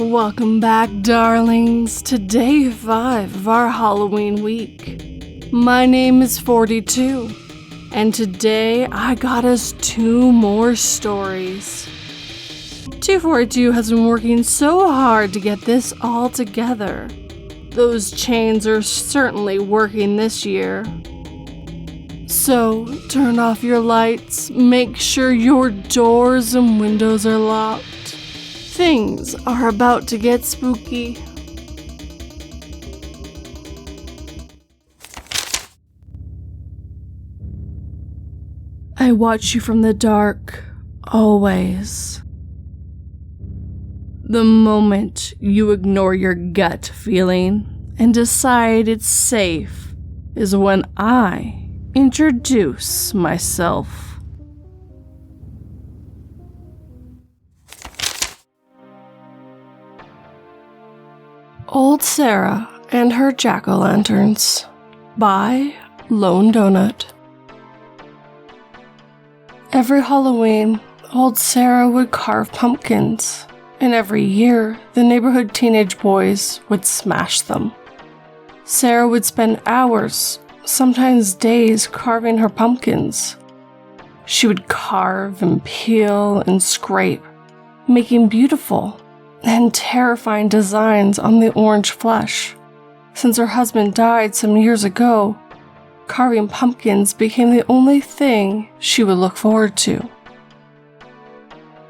Welcome back, darlings, to day 5 of our Halloween week. My name is 42, and today I got us 2 more stories. 242 has been working so hard to get this all together. Those chains are certainly working this year. So, turn off your lights, make sure your doors and windows are locked. Things are about to get spooky. I watch you from the dark, always. The moment you ignore your gut feeling and decide it's safe is when I introduce myself. Old Sarah and Her Jack-o'-lanterns by LoneDonut. Every Halloween, Old Sarah would carve pumpkins, and every year, the neighborhood teenage boys would smash them. Sarah would spend hours, sometimes days, carving her pumpkins. She would carve and peel and scrape, making beautiful and terrifying designs on the orange flesh. Since her husband died some years ago, carving pumpkins became the only thing she would look forward to.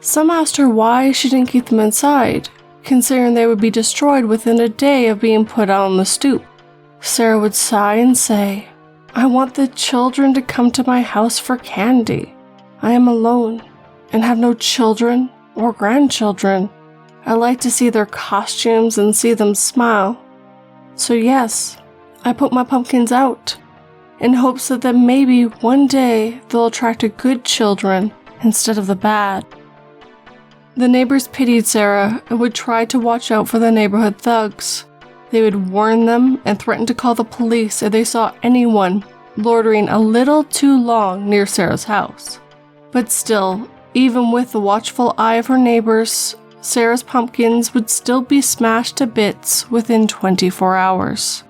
Some asked her why she didn't keep them inside, considering they would be destroyed within a day of being put out on the stoop. Sarah would sigh and say, "I want the children to come to my house for candy. I am alone and have no children or grandchildren. I like to see their costumes and see them smile. So yes, I put my pumpkins out in hopes that maybe one day they'll attract the good children instead of the bad." The neighbors pitied Sarah and would try to watch out for the neighborhood thugs. They would warn them and threaten to call the police if they saw anyone loitering a little too long near Sarah's house. But still, even with the watchful eye of her neighbors, Sarah's pumpkins would still be smashed to bits within 24 hours.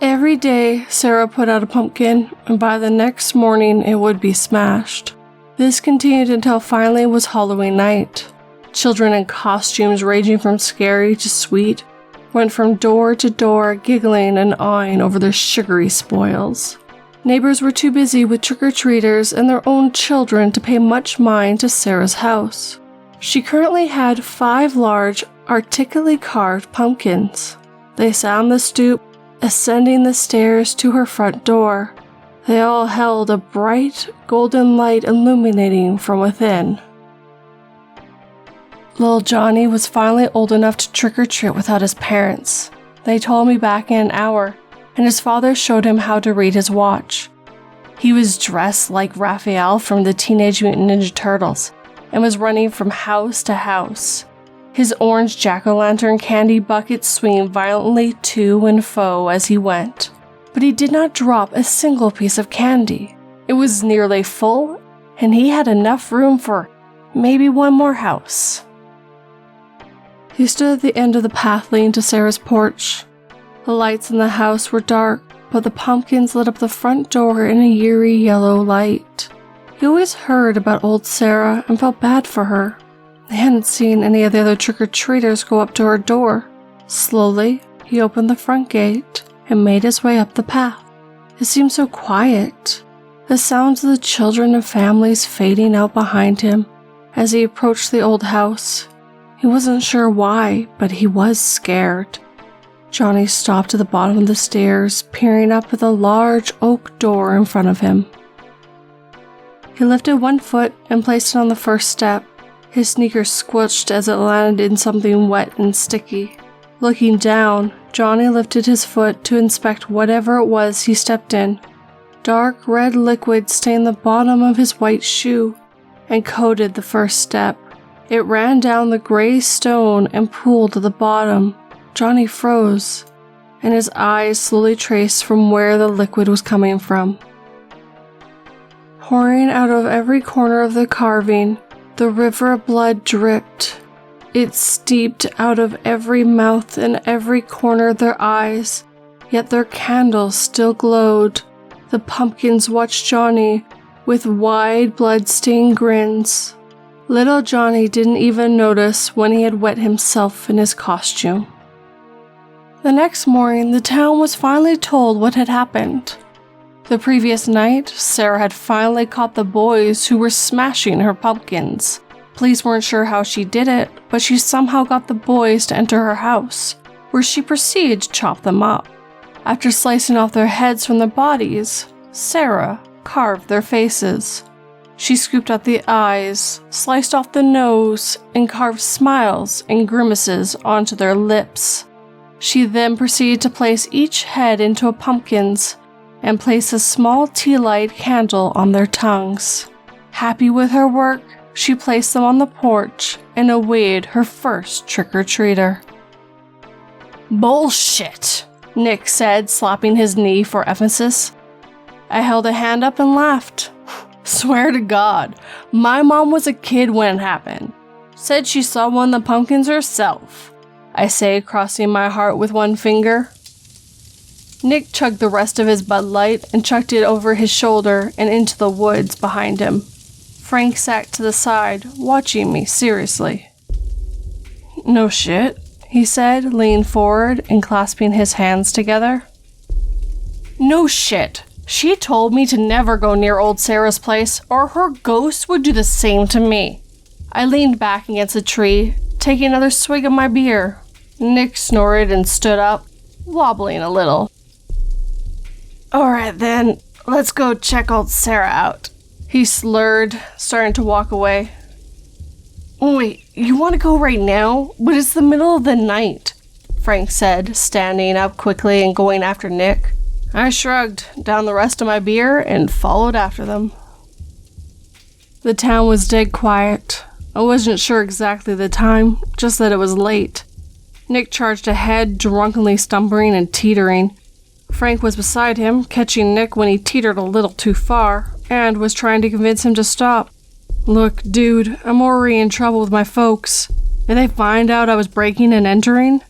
Every day, Sarah put out a pumpkin, and by the next morning it would be smashed. This continued until finally it was Halloween night. Children in costumes ranging from scary to sweet went from door to door giggling and awing over their sugary spoils. Neighbors were too busy with trick-or-treaters and their own children to pay much mind to Sarah's house. She currently had 5 large, articulately carved pumpkins. They sat on the stoop, ascending the stairs to her front door. They all held a bright, golden light illuminating from within. Little Johnny was finally old enough to trick-or-treat without his parents. They told me back in an hour, and his father showed him how to read his watch. He was dressed like Raphael from the Teenage Mutant Ninja Turtles, and was running from house to house, his orange jack-o'-lantern candy bucket swinging violently to and fro as he went. But he did not drop a single piece of candy. It was nearly full, and he had enough room for maybe one more house. He stood at the end of the path leading to Sarah's porch. The lights in the house were dark, but the pumpkins lit up the front door in a eerie yellow light. He always heard about old Sarah and felt bad for her. He hadn't seen any of the other trick-or-treaters go up to her door. Slowly, he opened the front gate and made his way up the path. It seemed so quiet, the sounds of the children and families fading out behind him as he approached the old house. He wasn't sure why, but he was scared. Johnny stopped at the bottom of the stairs, peering up at the large oak door in front of him. He lifted one foot and placed it on the first step. His sneakers squelched as it landed in something wet and sticky. Looking down, Johnny lifted his foot to inspect whatever it was he stepped in. Dark red liquid stained the bottom of his white shoe and coated the first step. It ran down the gray stone and pooled to the bottom. Johnny froze, and his eyes slowly traced from where the liquid was coming from. Pouring out of every corner of the carving, the river of blood dripped. It steeped out of every mouth and every corner of their eyes, yet their candles still glowed. The pumpkins watched Johnny with wide, blood-stained grins. Little Johnny didn't even notice when he had wet himself in his costume. The next morning, the town was finally told what had happened. The previous night, Sarah had finally caught the boys who were smashing her pumpkins. Police weren't sure how she did it, but she somehow got the boys to enter her house, where she proceeded to chop them up. After slicing off their heads from their bodies, Sarah carved their faces. She scooped out the eyes, sliced off the nose, and carved smiles and grimaces onto their lips. She then proceeded to place each head into a pumpkin's and place a small tea light candle on their tongues. Happy with her work, she placed them on the porch and awaited her first trick-or-treater. "Bullshit," Nick said, slapping his knee for emphasis. I held a hand up and laughed. "Swear to God, my mom was a kid when it happened. Said she saw one of the pumpkins herself," I say, crossing my heart with one finger. Nick chugged the rest of his Bud Light and chucked it over his shoulder and into the woods behind him. Frank sat to the side, watching me seriously. "No shit," he said, leaning forward and clasping his hands together. "No shit. She told me to never go near old Sarah's place, or her ghost would do the same to me." I leaned back against a tree, taking another swig of my beer. Nick snorted and stood up, wobbling a little. "Alright then, let's go check old Sarah out," he slurred, starting to walk away. "Wait, you want to go right now? But it's the middle of the night," Frank said, standing up quickly and going after Nick. I shrugged, downed the rest of my beer, and followed after them. The town was dead quiet. I wasn't sure exactly the time, just that it was late. Nick charged ahead, drunkenly stumbling and teetering. Frank was beside him, catching Nick when he teetered a little too far, and was trying to convince him to stop. "Look, dude, I'm already in trouble with my folks. Did they find out I was breaking and entering?"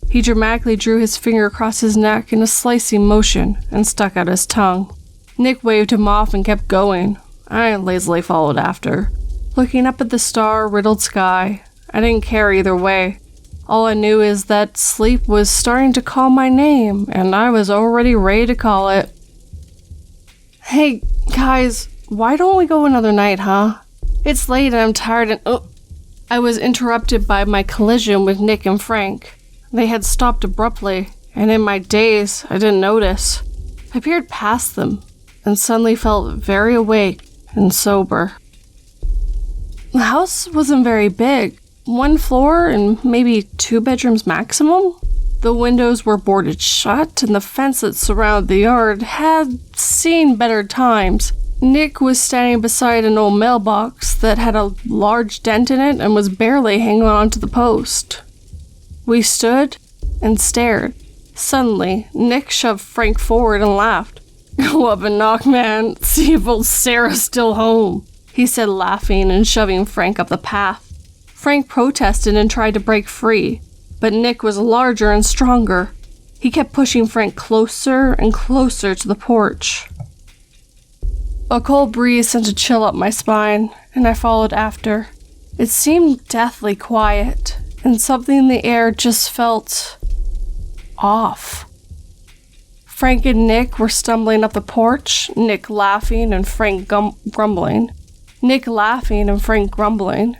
He dramatically drew his finger across his neck in a slicing motion and stuck out his tongue. Nick waved him off and kept going. I lazily followed after, looking up at the star-riddled sky. I didn't care either way. All I knew is that sleep was starting to call my name, and I was already ready to call it. "Hey, guys, why don't we go another night, huh? It's late and I'm tired and..." I was interrupted by my collision with Nick and Frank. They had stopped abruptly, and in my daze, I didn't notice. I peered past them, and suddenly felt very awake and sober. The house wasn't very big. 1 floor and maybe 2 bedrooms maximum. The windows were boarded shut, and the fence that surrounded the yard had seen better times. Nick was standing beside an old mailbox that had a large dent in it and was barely hanging on to the post. We stood and stared. Suddenly, Nick shoved Frank forward and laughed. "Go up and knock, man. See if old Sarah's still home," he said, laughing and shoving Frank up the path. Frank protested and tried to break free, but Nick was larger and stronger. He kept pushing Frank closer and closer to the porch. A cold breeze sent a chill up my spine, and I followed after. It seemed deathly quiet, and something in the air just felt off. Frank and Nick were stumbling up the porch, Nick laughing and Frank grumbling. Nick laughing and Frank grumbling.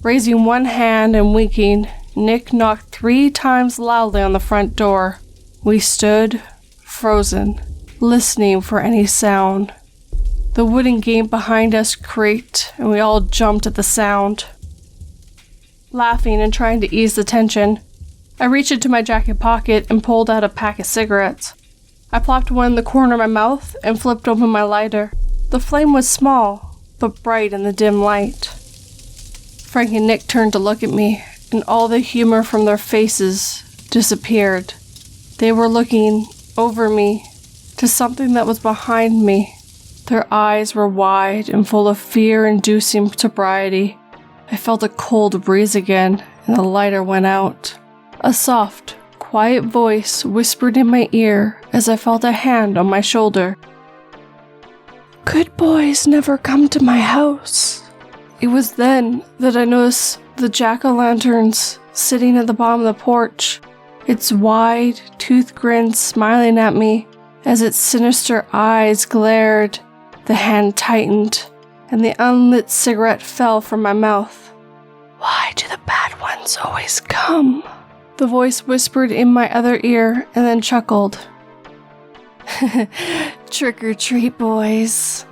Raising one hand and winking, Nick knocked 3 times loudly on the front door. We stood, frozen, listening for any sound. The wooden gate behind us creaked, and we all jumped at the sound. Laughing and trying to ease the tension, I reached into my jacket pocket and pulled out a pack of cigarettes. I plopped one in the corner of my mouth and flipped open my lighter. The flame was small, but bright in the dim light. Frank and Nick turned to look at me, and all the humor from their faces disappeared. They were looking over me to something that was behind me. Their eyes were wide and full of fear-inducing sobriety. I felt a cold breeze again, and the lighter went out. A soft, quiet voice whispered in my ear as I felt a hand on my shoulder. "Good boys never come to my house." It was then that I noticed the jack-o'-lanterns sitting at the bottom of the porch, its wide, toothed grin smiling at me as its sinister eyes glared. The hand tightened, and the unlit cigarette fell from my mouth. "Why do the bad ones always come?" The voice whispered in my other ear and then chuckled. "Trick or treat, boys."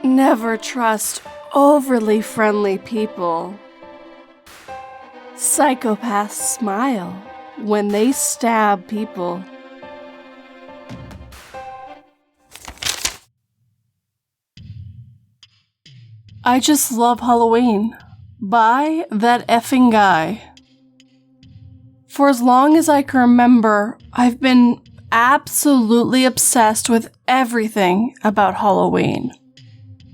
Never trust overly friendly people. Psychopaths smile when they stab people. I Just Love Halloween by Thateffnguy. For as long as I can remember, I've been absolutely obsessed with everything about Halloween.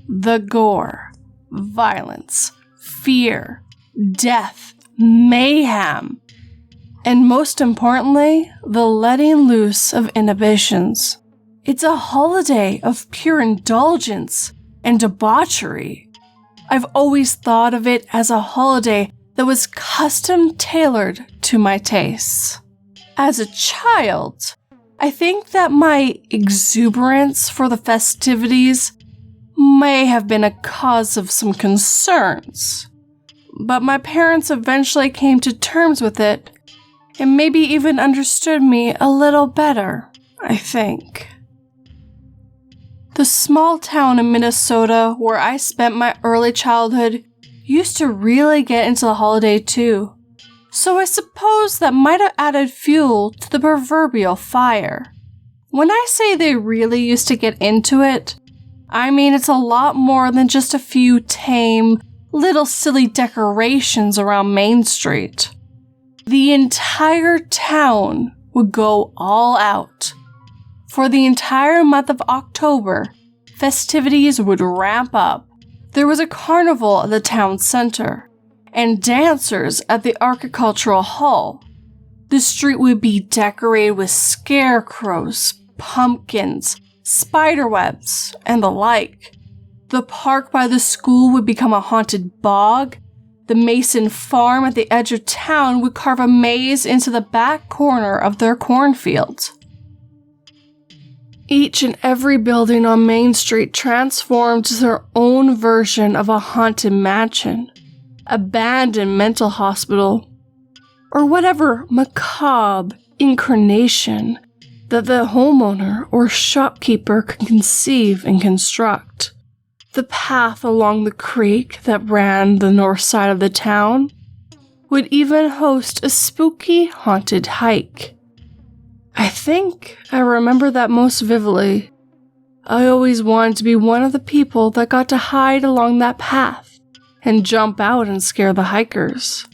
The gore, violence, fear, death, mayhem, and most importantly, the letting loose of inhibitions. It's a holiday of pure indulgence and debauchery. I've always thought of it as a holiday that was custom-tailored to my tastes. As a child, I think that my exuberance for the festivities may have been a cause of some concerns, but my parents eventually came to terms with it and maybe even understood me a little better, I think. The small town in Minnesota where I spent my early childhood used to really get into the holiday too, so I suppose that might have added fuel to the proverbial fire. When I say they really used to get into it, I mean it's a lot more than just a few tame, little silly decorations around Main Street. The entire town would go all out. For the entire month of October, festivities would ramp up. There was a carnival at the town center, and dancers at the Agricultural Hall. The street would be decorated with scarecrows, pumpkins, spiderwebs, and the like. The park by the school would become a haunted bog. The Mason farm at the edge of town would carve a maze into the back corner of their cornfield. Each and every building on Main Street transformed to their own version of a haunted mansion, abandoned mental hospital, or whatever macabre incarnation that the homeowner or shopkeeper could conceive and construct. The path along the creek that ran the north side of the town would even host a spooky haunted hike. I think I remember that most vividly. I always wanted to be one of the people that got to hide along that path and jump out and scare the hikers.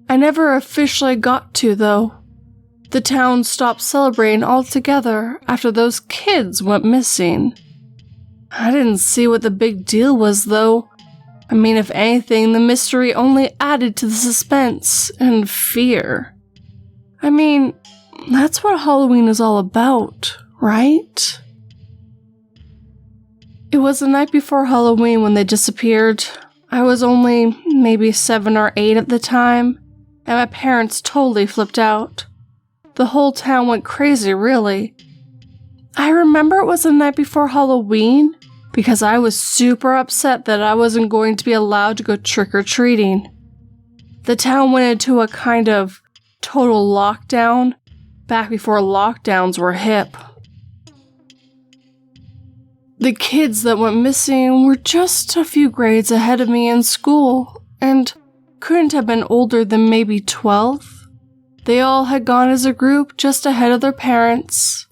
I never officially got to, though. The town stopped celebrating altogether after those kids went missing. I didn't see what the big deal was, though. I mean, if anything, the mystery only added to the suspense and fear. I mean, that's what Halloween is all about, right? It was the night before Halloween when they disappeared. I was only maybe 7 or 8 at the time, and my parents totally flipped out. The whole town went crazy, really. I remember it was the night before Halloween because I was super upset that I wasn't going to be allowed to go trick-or-treating. The town went into a kind of total lockdown back before lockdowns were hip. The kids that went missing were just a few grades ahead of me in school and couldn't have been older than maybe 12. They all had gone as a group just ahead of their parents.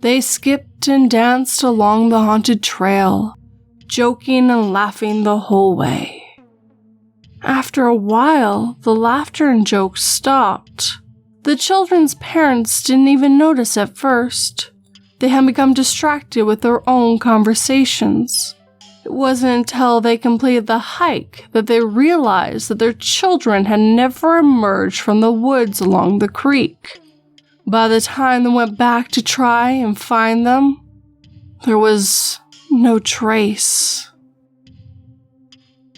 They skipped and danced along the haunted trail, joking and laughing the whole way. After a while, the laughter and jokes stopped. The children's parents didn't even notice at first. They had become distracted with their own conversations. It wasn't until they completed the hike that they realized that their children had never emerged from the woods along the creek. By the time they went back to try and find them, there was no trace.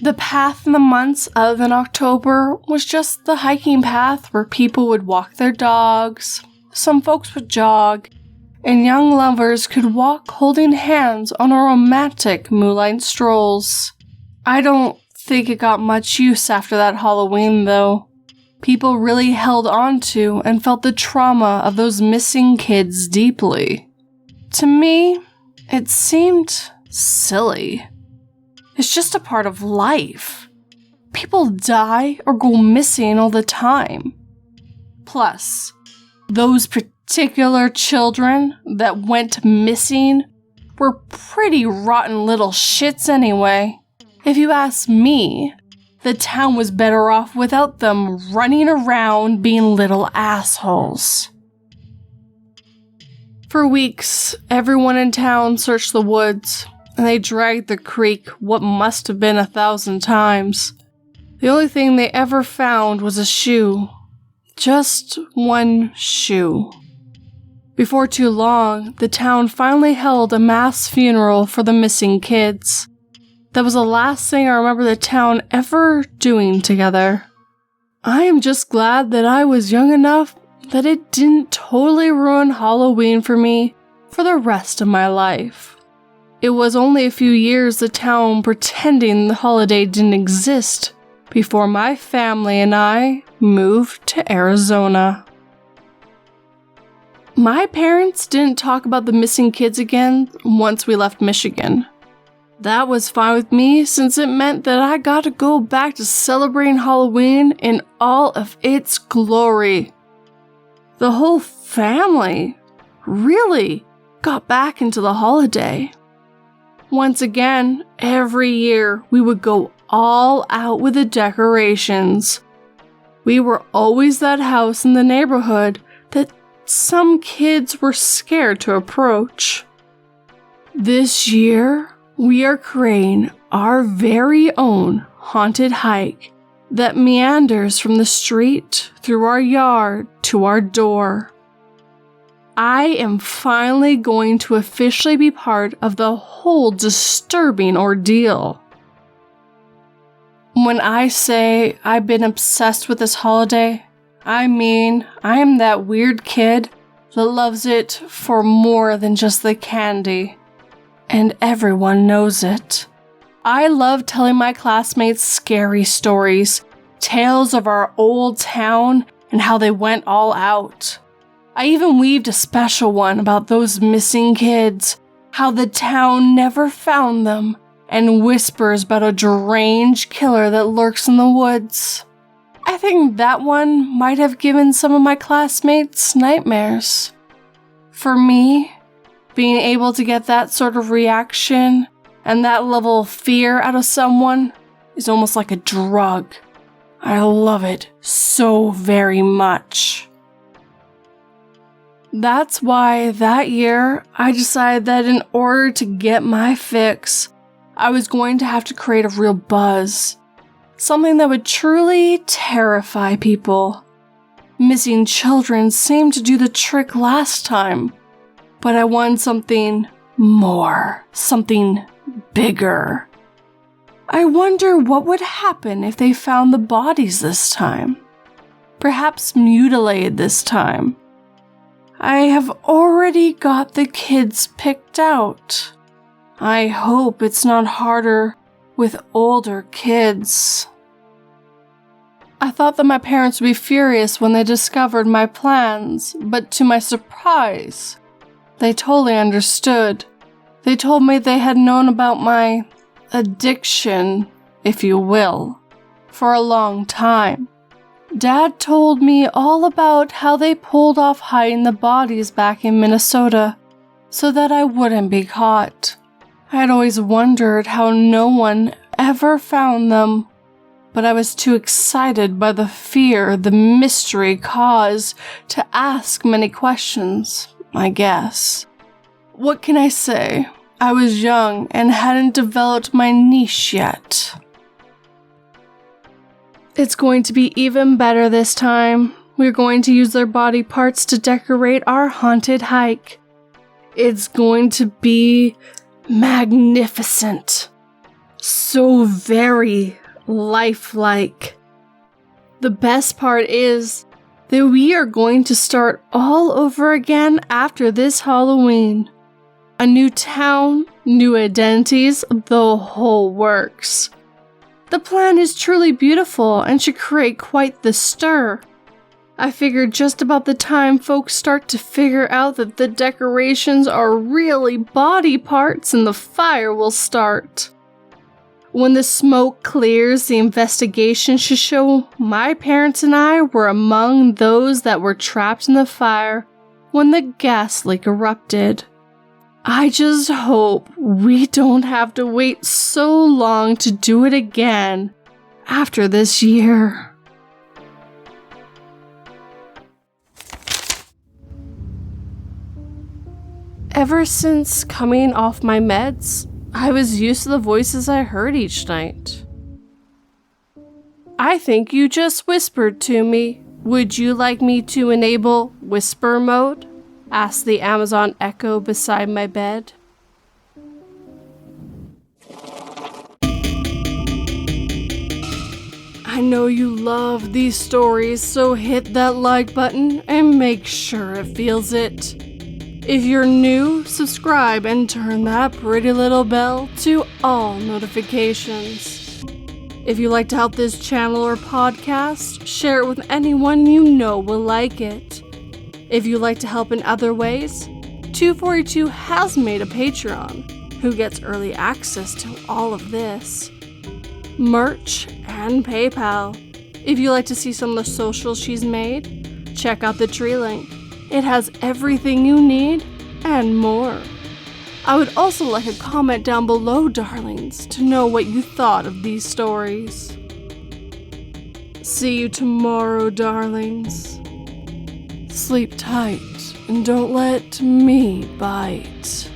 The path in the months other than October was just the hiking path where people would walk their dogs, some folks would jog, and young lovers could walk holding hands on a romantic moonlight strolls. I don't think it got much use after that Halloween, though. People really held on to and felt the trauma of those missing kids deeply. To me, it seemed silly. It's just a part of life. People die or go missing all the time. Plus, those particular children that went missing were pretty rotten little shits anyway. If you ask me, the town was better off without them running around being little assholes. For weeks, everyone in town searched the woods, and they dragged the creek what must have been 1,000 times. The only thing they ever found was a shoe. Just one shoe. Before too long, the town finally held a mass funeral for the missing kids. That was the last thing I remember the town ever doing together. I am just glad that I was young enough that it didn't totally ruin Halloween for me for the rest of my life. It was only a few years the town pretending the holiday didn't exist before my family and I moved to Arizona. My parents didn't talk about the missing kids again once we left Michigan. That was fine with me since it meant that I got to go back to celebrating Halloween in all of its glory. The whole family really got back into the holiday. Once again, every year we would go all out with the decorations. We were always that house in the neighborhood that some kids were scared to approach. This year, we are creating our very own haunted hike that meanders from the street through our yard to our door. I am finally going to officially be part of the whole disturbing ordeal. When I say I've been obsessed with this holiday, I mean I am that weird kid that loves it for more than just the candy. And everyone knows it. I love telling my classmates scary stories, tales of our old town and how they went all out. I even weaved a special one about those missing kids, how the town never found them, and whispers about a deranged killer that lurks in the woods. I think that one might have given some of my classmates nightmares. For me, being able to get that sort of reaction and that level of fear out of someone is almost like a drug. I love it so very much. That's why that year I decided that in order to get my fix, I was going to have to create a real buzz. Something that would truly terrify people. Missing children seemed to do the trick last time, but I wanted something more, something bigger. I wonder what would happen if they found the bodies this time. Perhaps mutilated this time. I have already got the kids picked out. I hope it's not harder with older kids. I thought that my parents would be furious when they discovered my plans, but to my surprise, they totally understood. They told me they had known about my addiction, if you will, for a long time. Dad told me all about how they pulled off hiding the bodies back in Minnesota so that I wouldn't be caught. I had always wondered how no one ever found them, but I was too excited by the fear the mystery caused to ask many questions, I guess. What can I say? I was young and hadn't developed my niche yet. It's going to be even better this time. We're going to use their body parts to decorate our haunted hike. It's going to be magnificent. So very lifelike. The best part is that we are going to start all over again after this Halloween. A new town, new identities, the whole works. The plan is truly beautiful and should create quite the stir. I figured just about the time folks start to figure out that the decorations are really body parts and the fire will start. When the smoke clears, the investigation should show my parents and I were among those that were trapped in the fire when the gas leak erupted. I just hope we don't have to wait so long to do it again after this year. Ever since coming off my meds, I was used to the voices I heard each night. I think you just whispered to me. Would you like me to enable whisper mode? Asked the Amazon Echo beside my bed. I know you love these stories, so hit that like button and make sure it feels it. If you're new, subscribe and turn that pretty little bell to all notifications. If you'd like to help this channel or podcast, share it with anyone you know will like it. If you'd like to help in other ways, 242 has made a Patreon, who gets early access to all of this, merch, and PayPal. If you'd like to see some of the socials she's made, check out the tree link. It has everything you need and more. I would also like a comment down below, darlings, to know what you thought of these stories. See you tomorrow, darlings. Sleep tight and don't let me bite.